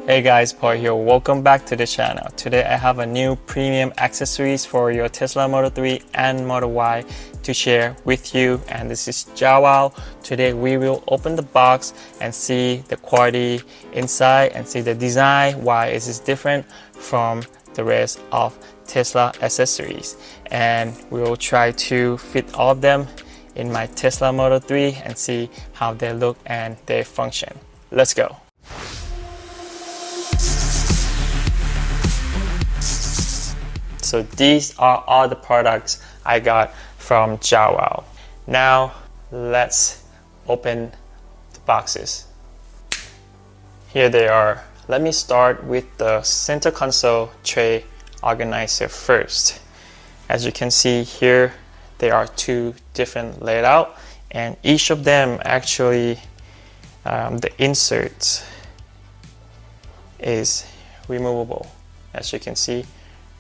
Hey guys, Paul here. Welcome back to the channel. Today I have a new premium accessories for your Tesla Model 3 and Model Y to share with you, and this is Jawal. Today we will open the box and see the quality inside and see the design, why it is different from the rest of Tesla accessories, and we will try to fit all of them in my Tesla Model 3 and see how they look and they function. Let's go. So these are all the products I got from Jawal. Now let's open the boxes. Here they are. Let me start with the center console tray organizer first. As you can see here, there are two different layouts, and each of them actually the insert is removable. As you can see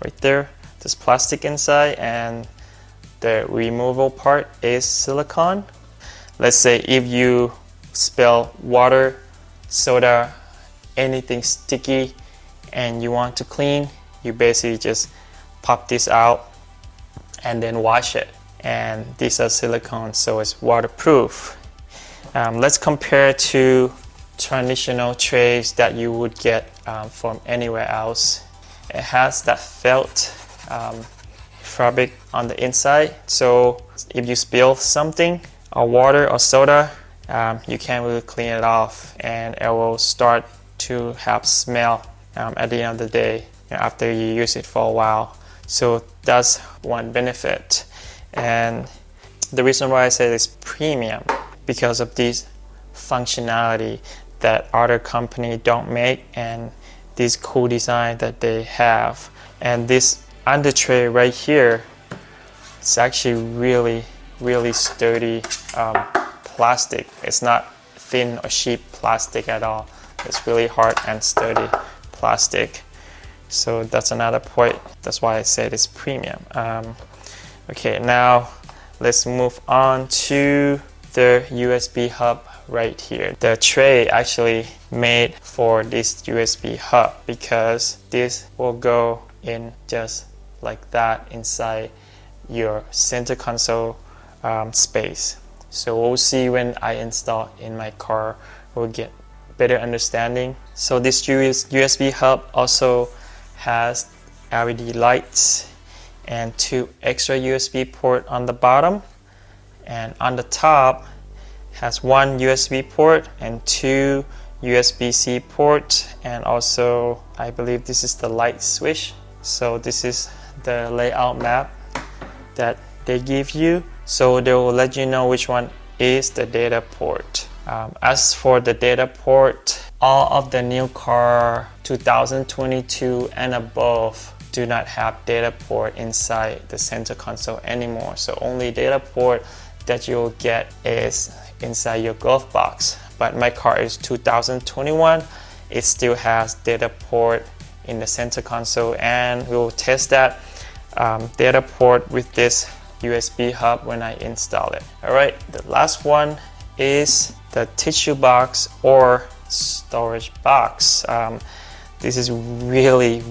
right there, there's plastic inside and the removable part is silicone. Let's say if you spill water, soda, anything sticky and you want to clean, you basically just pop this out and then wash it. And these are silicone, so it's waterproof. Let's compare to traditional trays that you would get from anywhere else. It has that felt fabric on the inside, so if you spill something or water or soda, you can't really clean it off and it will start to have smell at the end of the day, after you use it for a while. So that's one benefit, and the reason why I say it's premium because of this functionality that other company don't make and this cool design that they have. And this under tray right here, it's actually really sturdy plastic. It's not thin or cheap plastic at all. It's really hard and sturdy plastic. So that's another point. That's why I said it's premium. Okay, now let's move on to the USB hub right here. The tray actually made for this USB hub because this will go in just like that inside your center console space. So we'll see when I install in my car, we'll get better understanding. So this USB hub also has LED lights and two extra USB port on the bottom, and on the top has one USB port and two USB-C ports, and also I believe this is the light switch. So this is the layout map that they give you, so they will let you know which one is the data port. As for the data port, all of the new car 2022 and above do not have data port inside the center console anymore. So only data port that you'll get is inside your glove box. But my car is 2021, it still has data port in the center console, and we will test that data port with this USB hub when I install it. Alright, the last one is the tissue box or storage box. This is really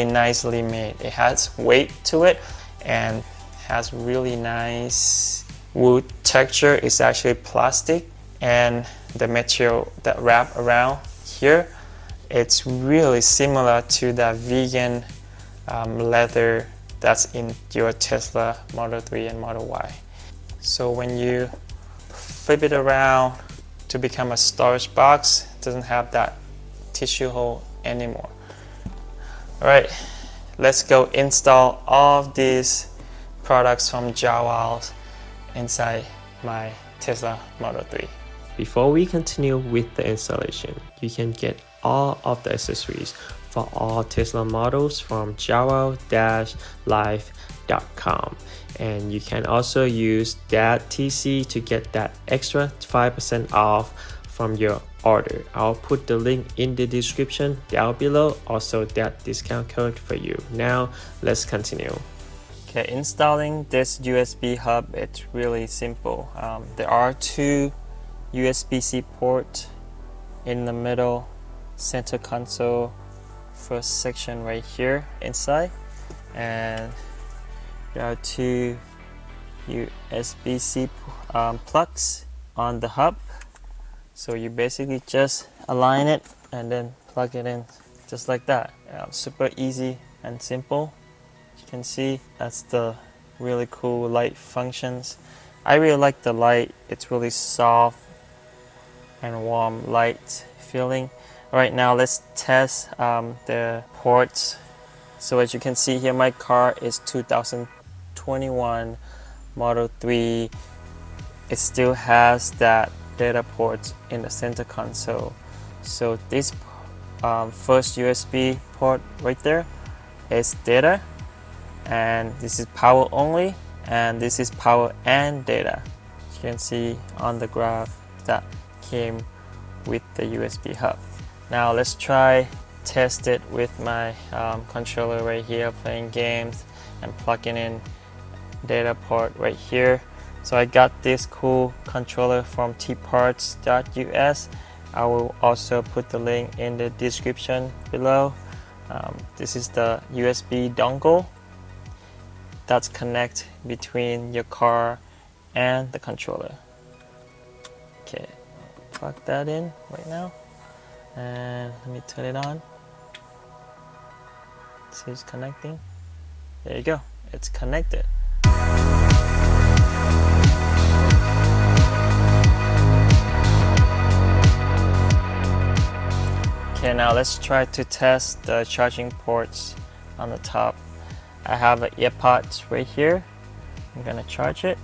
nicely made. It has weight to it and has really nice wood texture. It's actually plastic, and the material that wrap around here, it's really similar to the vegan leather that's in your Tesla Model 3 and Model Y. So when you flip it around to become a storage box, it doesn't have that tissue hole anymore. Alright, let's go install all of these products from Jawal inside my Tesla Model 3. Before we continue with the installation, you can get all of the accessories for all Tesla models from jawal-life.com, and you can also use that TC to get that extra 5% off from your order. I'll put the link in the description down below, also that discount code for you. Now let's continue. Okay, installing this USB hub, it's really simple. There are two USB-C ports in the middle center console first section right here inside, and there are two USB-C plugs on the hub. So you basically just align it and then plug it in just like that. Super easy and simple. You can see that's the really cool light functions. I really like the light. It's really soft and warm light feeling. Right now let's test the ports. So as you can see here, my car is 2021 Model 3. It still has that data port in the center console. So this first USB port right there is data, and this is power only, and this is power and data. You can see on the graph that came with the USB hub. Now let's try test it with my controller right here, playing games and plugging in data port right here. So I got this cool controller from tparts.us. I will also put the link in the description below. This is the USB dongle that's connect between your car and the controller. Okay, plug that in right now, and let me turn it on. See, it's connecting. There you go, it's connected. Okay, now let's try to test the charging ports on the top. I have an earpods right here. I'm gonna charge it.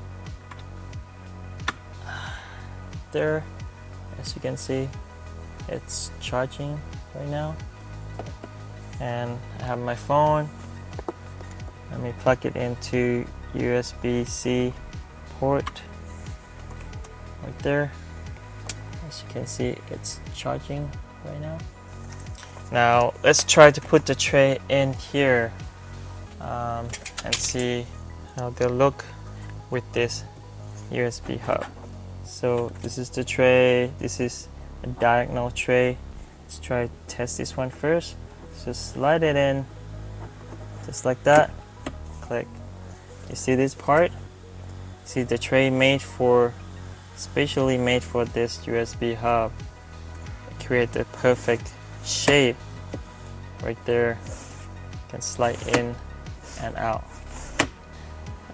There, as you can see, it's charging right now. And I have my phone. Let me plug it into USB-C port right there. As you can see, it's charging right now. Now let's try to put the tray in here and see how they look with this USB hub. So this is the tray, this is a diagonal tray. Let's try to test this one first. Just slide it in just like that. Click. You see this part? See the tray specially made for this USB hub. Create the perfect shape right there. You can slide in and out.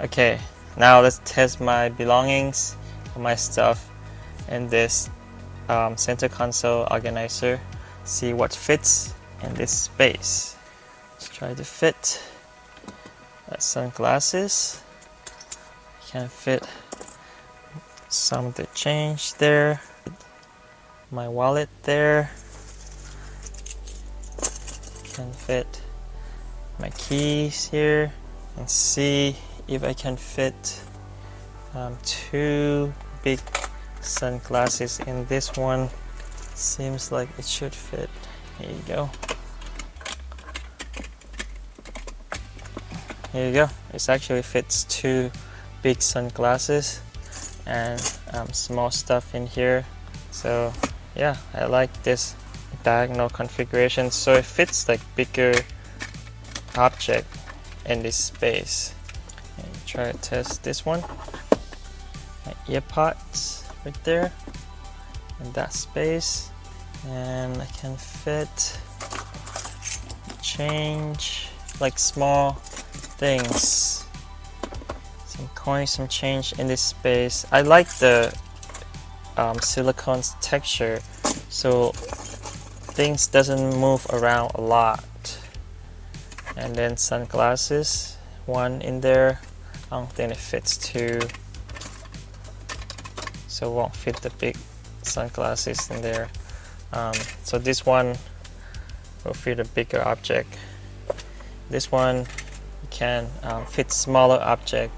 Okay, now let's test my belongings, my stuff in this center console organizer. See what fits in this space. Let's try to fit sunglasses. Can fit some of the change there. My wallet there. Can fit my keys here, and see if I can fit two big sunglasses in this one. Seems like it should fit. Here you go. Here you go. It actually fits two big sunglasses and small stuff in here. So yeah, I like this diagonal configuration, so it fits like bigger object in this space. And try to test this one. My earpods right there in that space, and I can fit change, like small things, some coins, some change in this space. I like the silicone texture, so things doesn't move around a lot. And then sunglasses, one in there. I don't think it fits two, so it won't fit the big sunglasses in there. So this one will fit a bigger object. This one can fit smaller object,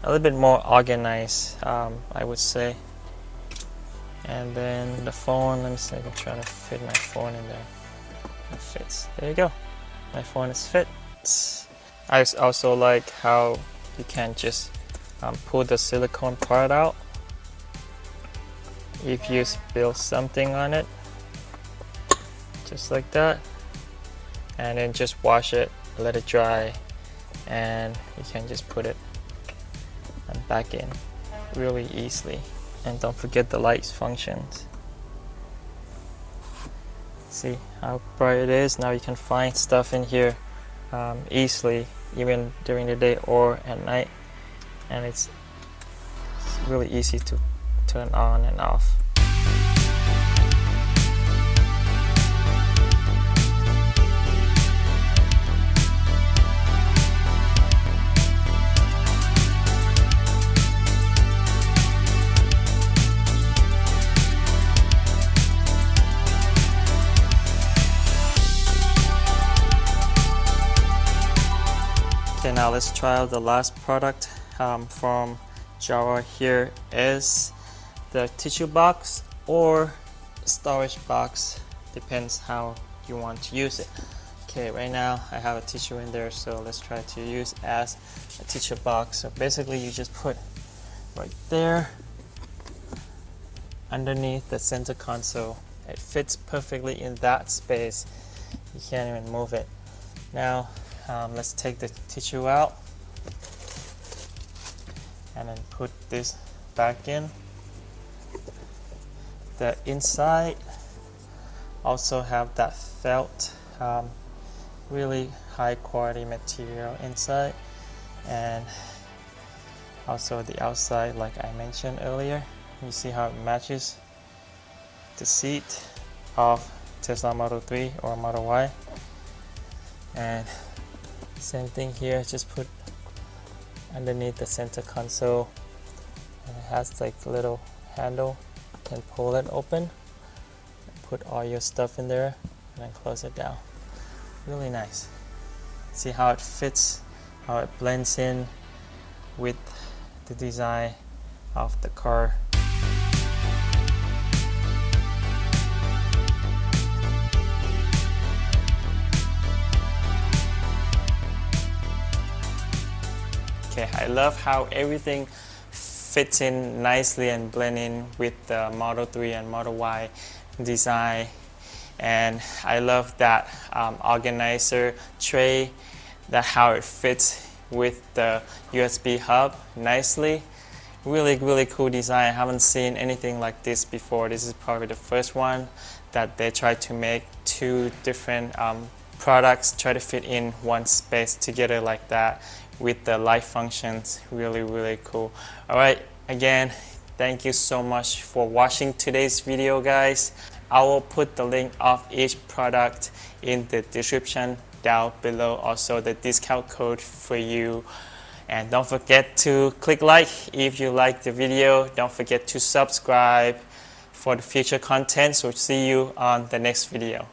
a little bit more organized, I would say. And then the phone, let me see, I'm trying to fit my phone in there. It fits. There you go. My phone is fit. I also like how you can just pull the silicone part out if you spill something on it. just like that, and then just wash it, let it dry, and you can just put it back in really easily. And don't forget the lights functions. See how bright it is? Now you can find stuff in here easily, even during the day or at night, and it's really easy to turn on and off. Okay, now let's try out the last product from Jawra. Here is the tissue box or storage box, depends how you want to use it. Okay, right now I have a tissue in there, so let's try to use as a tissue box. So basically you just put right there underneath the center console. It fits perfectly in that space. You can't even move it. Now let's take the tissue out and then put this back in. The inside also have that felt, really high quality material inside, and also the outside, like I mentioned earlier. You see how it matches the seat of Tesla Model 3 or Model Y. And same thing here, just put underneath the center console, and it has like a little handle. You can pull it open, put all your stuff in there, and then close it down. Really nice. See how it fits, how it blends in with the design of the car. Okay, I love how everything fits in nicely and blend in with the Model 3 and Model Y design. And I love that organizer tray, that how it fits with the USB hub nicely. Really cool design. I haven't seen anything like this before. This is probably the first one that they try to make two different products, try to fit in one space together like that with the light functions. Really cool. All right, again, thank you so much for watching today's video, guys. I will put the link of each product in the description down below, also the discount code for you. And don't forget to click like if you like the video. Don't forget to subscribe for the future content. So see you on the next video.